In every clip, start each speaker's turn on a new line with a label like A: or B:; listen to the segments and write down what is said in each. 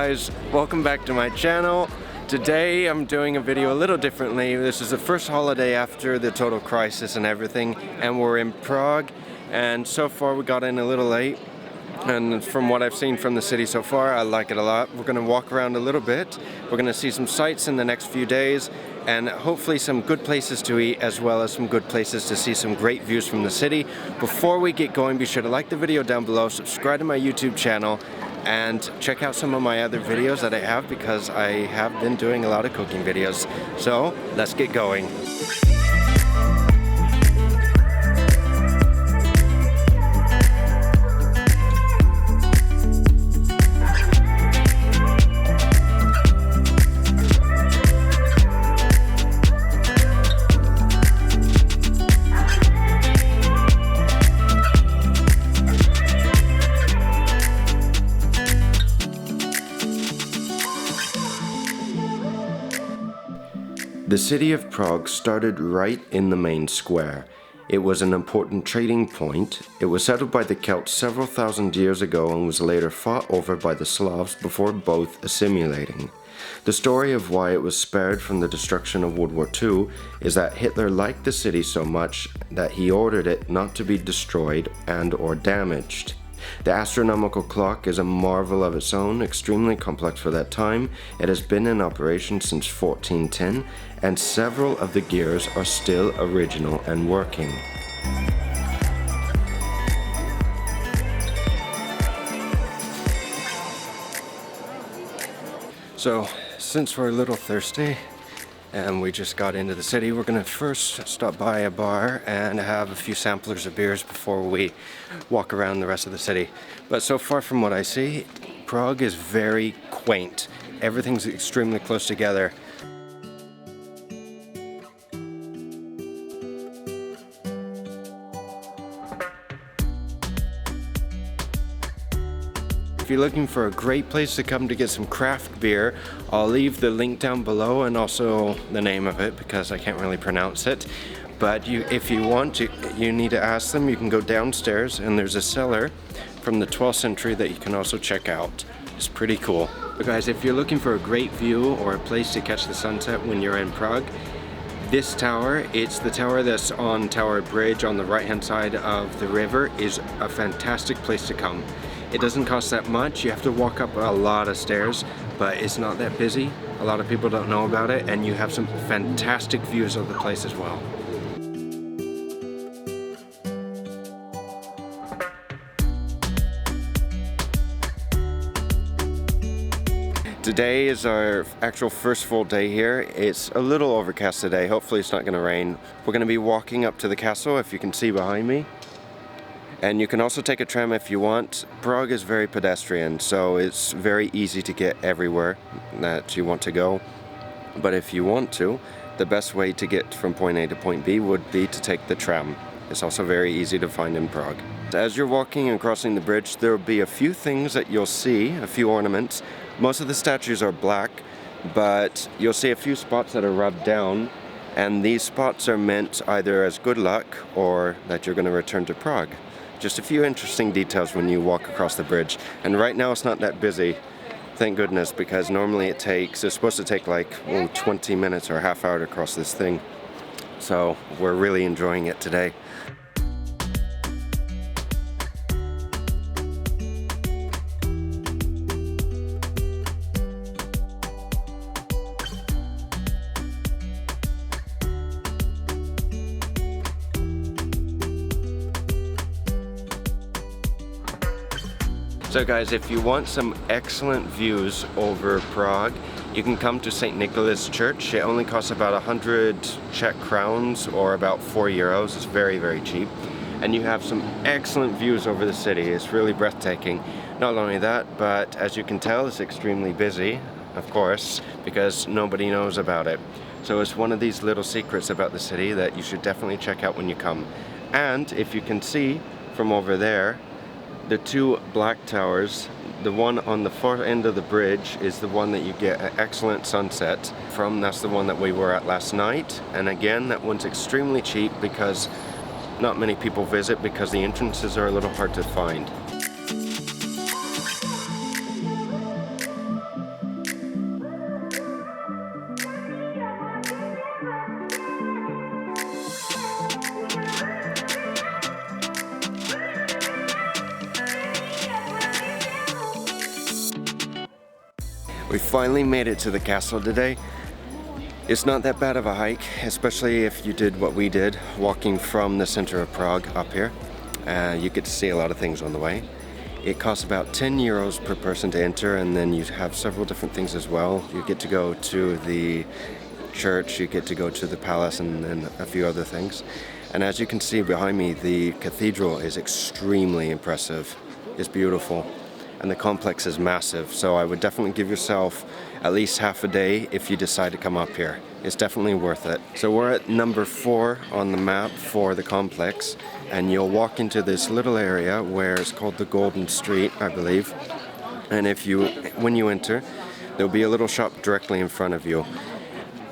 A: guys, welcome back to my channel. Today I'm doing a video a little differently. This is the first holiday after the total crisis and everything, and we're in Prague, and so far we got in a little late, and from what I've seen from the city so far, I like it a lot. We're going to walk around a little bit. We're going to see some sights in the next few days, and hopefully some good places to eat, as well as some good places to see some great views from the city. Before we get going, be sure to like the video down below, subscribe to my YouTube channel, and check out some of my other videos that I have, because I have been doing a lot of cooking videos. So let's get going. The city of Prague started right in the main square. It was an important trading point. It was settled by the Celts several thousand years ago and was later fought over by the Slavs before both assimilating. The story of why it was spared from the destruction of World War II is that Hitler liked the city so much that he ordered it not to be destroyed and/or damaged. The astronomical clock is a marvel of its own, extremely complex for that time. It has been in operation since 1410, and several of the gears are still original and working. So, since we're a little thirsty, and we just got into the city, we're going to first stop by a bar and have a few samplers of beers before we walk around the rest of the city. But so far from what I see, Prague is very quaint. Everything's extremely close together. If you're looking for a great place to come to get some craft beer, I'll leave the link down below and also the name of it, because I can't really pronounce it. But if you want to, you need to ask them. You can go downstairs and there's a cellar from the 12th century that you can also check out. It's pretty cool. But guys, if you're looking for a great view or a place to catch the sunset when you're in Prague, this tower, it's the tower that's on Tower Bridge on the right hand side of the river, is a fantastic place to come. It doesn't cost that much. You have to walk up a lot of stairs, but it's not that busy. A lot of people don't know about it, and you have some fantastic views of the place as well. Today is our actual first full day here. It's a little overcast today. Hopefully it's not going to rain. We're going to be walking up to the castle, if you can see behind me. And you can also take a tram if you want. Prague is very pedestrian, so it's very easy to get everywhere that you want to go. But if you want to, the best way to get from point A to point B would be to take the tram. It's also very easy to find in Prague. As you're walking and crossing the bridge, there will be a few things that you'll see, a few ornaments. Most of the statues are black, but you'll see a few spots that are rubbed down, and these spots are meant either as good luck or that you're going to return to Prague. Just a few interesting details when you walk across the bridge. And right now it's not that busy, thank goodness, because normally it's supposed to take like 20 minutes or a half hour to cross this thing. So we're really enjoying it today. So guys, if you want some excellent views over Prague, you can come to St. Nicholas Church. It only costs about 100 Czech crowns, or about 4 euros. It's very, very cheap. And you have some excellent views over the city. It's really breathtaking. Not only that, but as you can tell, it's extremely busy, of course, because nobody knows about it. So it's one of these little secrets about the city that you should definitely check out when you come. And if you can see from over there, the two black towers, the one on the far end of the bridge is the one that you get an excellent sunset from. That's the one that we were at last night. And again, that one's extremely cheap because not many people visit, because the entrances are a little hard to find. We finally made it to the castle today. It's not that bad of a hike, especially if you did what we did, walking from the center of Prague up here. You get to see a lot of things on the way. It costs about 10 euros per person to enter, and then you have several different things as well. You get to go to the church, you get to go to the palace, and a few other things. And as you can see behind me, the cathedral is extremely impressive. It's beautiful. And the complex is massive, so I would definitely give yourself at least half a day if you decide to come up here. It's definitely worth it. So we're at number 4 on the map for the complex, and you'll walk into this little area where it's called the Golden Street, I believe. And when you enter, there'll be a little shop directly in front of you.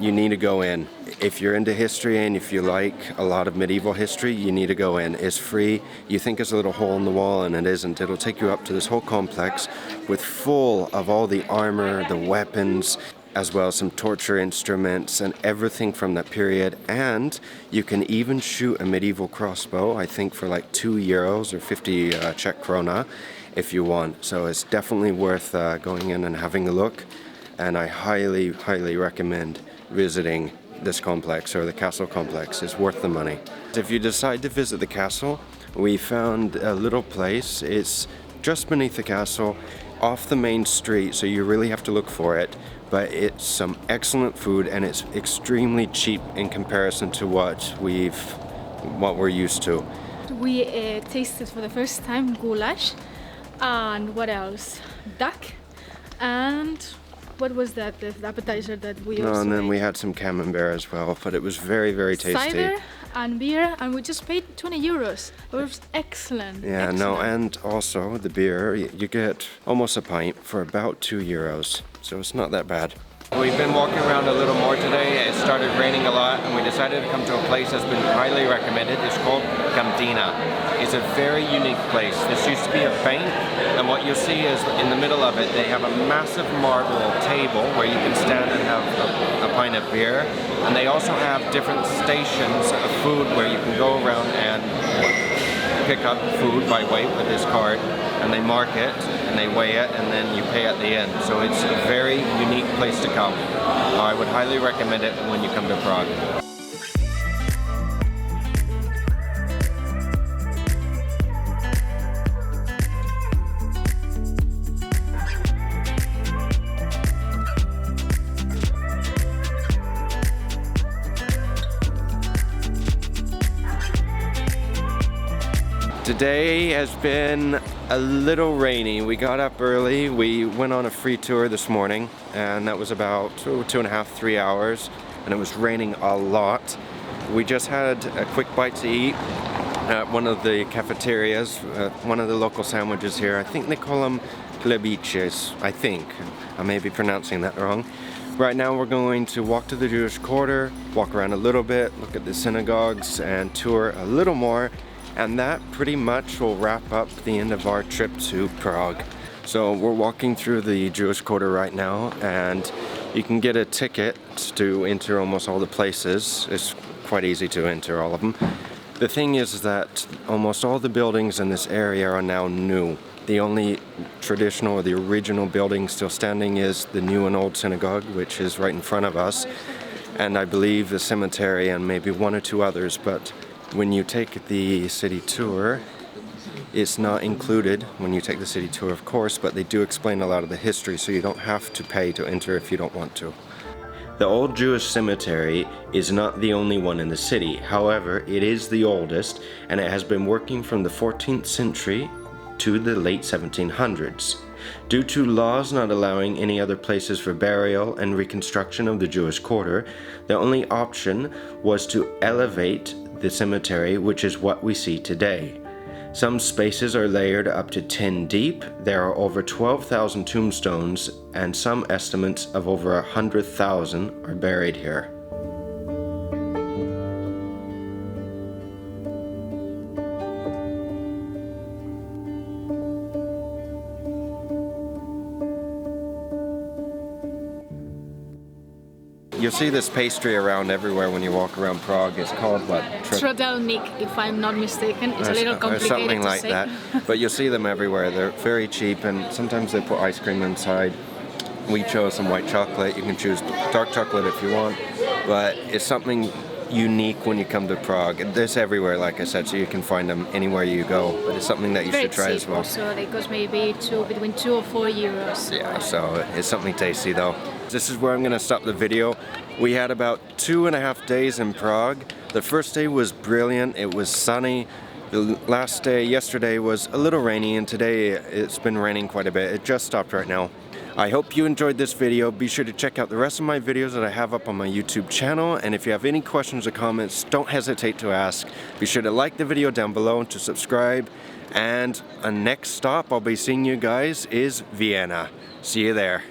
A: You need to go in. If you're into history and if you like a lot of medieval history, you need to go in. It's free. You think it's a little hole in the wall, and it isn't. It'll take you up to this whole complex with full of all the armor, the weapons, as well as some torture instruments and everything from that period. And you can even shoot a medieval crossbow, I think for like 2 euros or 50 Czech krona if you want. So it's definitely worth going in and having a look. And I highly, highly recommend visiting this complex, or the castle complex. Is worth the money. If you decide to visit the castle, we found a little place. It's just beneath the castle, off the main street, so you really have to look for it. But it's some excellent food, and it's extremely cheap in comparison to what we're used to.
B: We tasted for the first time goulash, and what else? Duck, and what was that? The appetizer that we also
A: and then
B: ate?
A: we had some camembert as well, but it was very, very tasty.
B: Cider and beer, and we just paid 20 euros. It was excellent.
A: Yeah,
B: excellent.
A: no, and also the beer, you get almost a pint for about 2 euros, so it's not that bad. We've been walking around a little more today. It started raining a lot, and we decided to come to a place that's been highly recommended. It's called Kantena. It's a very unique place. This used to be a bank, and what you'll see is in the middle of it, they have a massive marble table where you can stand and have a pint of beer. And they also have different stations of food where you can go around and pick up food by weight with this card, and they mark it and they weigh it, and then you pay at the end. So it's a very unique place to come. I would highly recommend it when you come to Prague. Today has been a little rainy. We got up early. We went on a free tour this morning, and that was about 2.5, 3 hours, and it was raining a lot. We just had a quick bite to eat at one of the cafeterias, one of the local sandwiches here. I think they call them plebiches, I think. I may be pronouncing that wrong. Right now we're going to walk to the Jewish quarter, walk around a little bit, look at the synagogues, and tour a little more. And that pretty much will wrap up the end of our trip to Prague. So we're walking through the Jewish quarter right now, and you can get a ticket to enter almost all the places. It's quite easy to enter all of them. The thing is that almost all the buildings in this area are now new. The only traditional or the original building still standing is the new and old synagogue, which is right in front of us, and I believe the cemetery and maybe 1 or 2 others. But when you take the city tour, it's not included when you take the city tour, of course, but they do explain a lot of the history, so you don't have to pay to enter if you don't want to. The old Jewish cemetery is not the only one in the city. However, it is the oldest, and it has been working from the 14th century to the late 1700s. Due to laws not allowing any other places for burial and reconstruction of the Jewish quarter, the only option was to elevate the cemetery, which is what we see today. Some spaces are layered up to 10 deep. There are over 12,000 tombstones, and some estimates of over 100,000 are buried here. You'll see this pastry around everywhere when you walk around Prague. It's called what?
B: Trodelnik, if I'm not mistaken. It's a little complicated
A: or something
B: to
A: like
B: say.
A: that. But you'll see them everywhere. They're very cheap, and sometimes they put ice cream inside. We chose some white chocolate. You can choose dark chocolate if you want, but it's something unique when you come to Prague. There's everywhere, like I said, so you can find them anywhere you go, but it's something that you should try as well.
B: So it goes maybe between 2 or 4 euros.
A: Yeah, so it's something tasty though. This is where I'm gonna stop the video. We had about 2.5 days in Prague. The first day was brilliant. It was sunny. The last day, yesterday, was a little rainy, and today it's been raining quite a bit. It just stopped right now. I hope you enjoyed this video. Be sure to check out the rest of my videos that I have up on my YouTube channel, and if you have any questions or comments, don't hesitate to ask. Be sure to like the video down below and to subscribe, and a next stop I'll be seeing you guys is Vienna. See you there.